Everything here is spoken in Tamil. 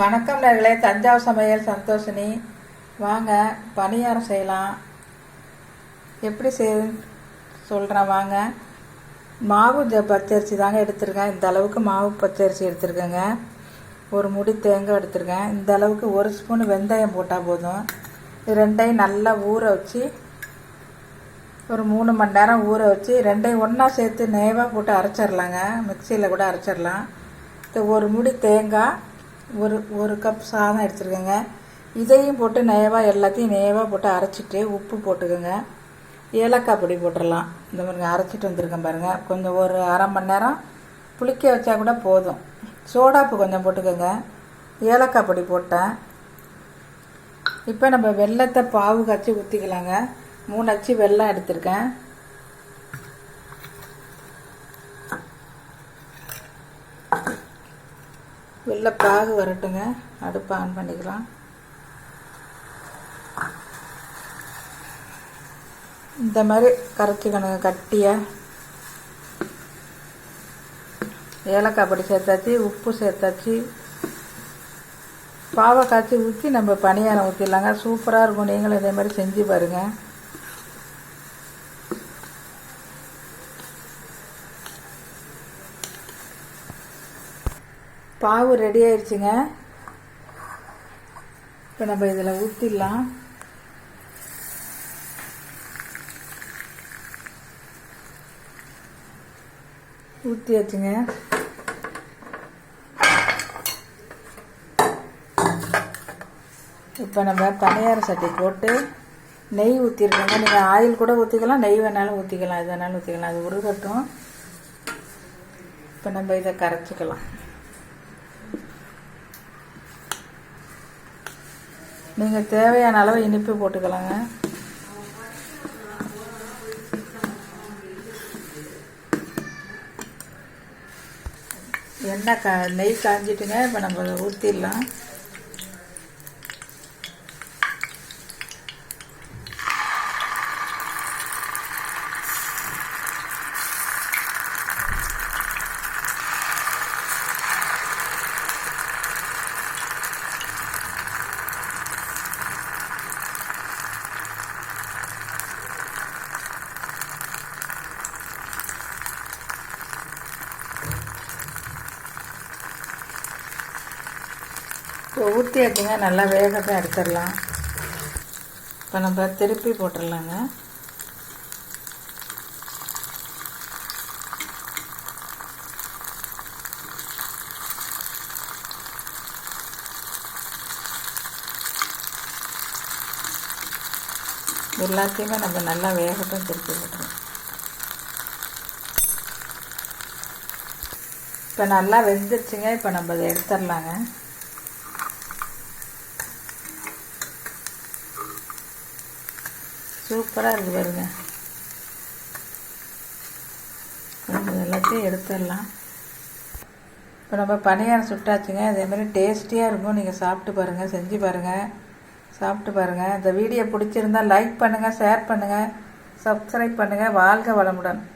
வணக்கம் நேர்களே, தஞ்சாவூர் சமையல் சந்தோஷினி. வாங்க பணியாரம் செய்யலாம். எப்படி சொல்கிறேன் வாங்க. மாவு பச்சரிசி தாங்க எடுத்துருக்கேன். இந்த அளவுக்கு மாவு பச்சரிசி எடுத்துருக்கேங்க. ஒரு முடி தேங்காய் எடுத்துருக்கேன். இந்த அளவுக்கு ஒரு ஸ்பூன் வெந்தயம் போட்டால் போதும். இது ரெண்டையும் நல்லா ஊற வச்சு ஒரு 3 மணி நேரம் ஊற வச்சு ரெண்டையும் ஒன்றா சேர்த்து நேவாக போட்டு அரைச்சிடலாங்க. மிக்சியில் கூட அரைச்சிடலாம். ஒரு முடி தேங்காய், ஒரு கப் சாதம் எடுத்துருக்கேங்க. இதையும் போட்டு எல்லாத்தையும் நேவாக போட்டு அரைச்சிட்டு உப்பு போட்டுக்கோங்க. ஏலக்காய் பொடி போட்டுடலாம். இந்த மாதிரி அரைச்சிட்டு வந்திருக்கேன் பாருங்கள். கொஞ்சம் ஒரு அரை மணி நேரம் புளிக்க வச்சா கூட போதும். சோடாப்பு கொஞ்சம் போட்டுக்கோங்க. ஏலக்காய் பொடி போட்டேன். இப்போ நம்ம வெல்லத்தை பாவு காய்ச்சி ஊற்றிக்கலாங்க. 3 அச்சு வெல்லம் எடுத்திருக்கேன். வெள்ளை பாகு வரட்டுங்க. அடுப்பை ஆன் பண்ணிக்கலாம். இந்த மாதிரி கரைச்சிக்கணுங்க கட்டியாக. ஏலக்காய் பொடி சேர்த்தாச்சு, உப்பு சேர்த்தாச்சு. பாவை காய்ச்சி ஊற்றி நம்ம பணியாரம் ஊற்றிடலாங்க. சூப்பராக இருக்கும். நீங்களும் இதே மாதிரி செஞ்சு பாருங்கள். பாவு ரெடி ஆயிடுச்சுங்க. இப்போ நம்ம இதில் ஊற்றிடலாம். ஊற்றியாச்சுங்க. இப்போ நம்ம பணியார சட்டி போட்டு நெய் ஊற்றிருக்கோங்க. நீங்கள் ஆயில் கூட ஊற்றிக்கலாம், நெய் வேணாலும் ஊற்றிக்கலாம், எது வேணாலும் ஊற்றிக்கலாம். அது உருகட்டும். இப்போ நம்ம இதை கரைச்சிக்கலாம். நீங்கள் தேவையான அளவு இனிப்பு போட்டுக்கலாங்க. நெய் காஞ்சிட்டுங்க. இப்போ நம்ம ஊற்றிடலாம். இப்போ ஊற்றியாச்சுங்க. நல்லா வேகத்தை எடுத்துடலாம். இப்போ நம்ம திருப்பி போட்டுடலாங்க. எல்லாத்தையுமே நம்ம நல்லா வேகத்தை திருப்பி போட்டுருவோம். இப்போ நல்லா வெந்துருச்சுங்க. இப்போ நம்ம அதை எடுத்துடலாங்க. சூப்பராக இருக்குது பாருங்க. நம்ம எல்லாத்தையும் எடுத்துடலாம். இப்போ நம்ம பணியாரம் சுட்டாச்சுங்க. அதேமாதிரி டேஸ்டியாக இருக்கும். நீங்கள் சாப்பிட்டு பாருங்கள், செஞ்சு பாருங்கள், சாப்பிட்டு பாருங்கள். இந்த வீடியோ பிடிச்சிருந்தால் லைக் பண்ணுங்கள், ஷேர் பண்ணுங்கள், சப்ஸ்கிரைப் பண்ணுங்கள். வாழ்க வளமுடன்.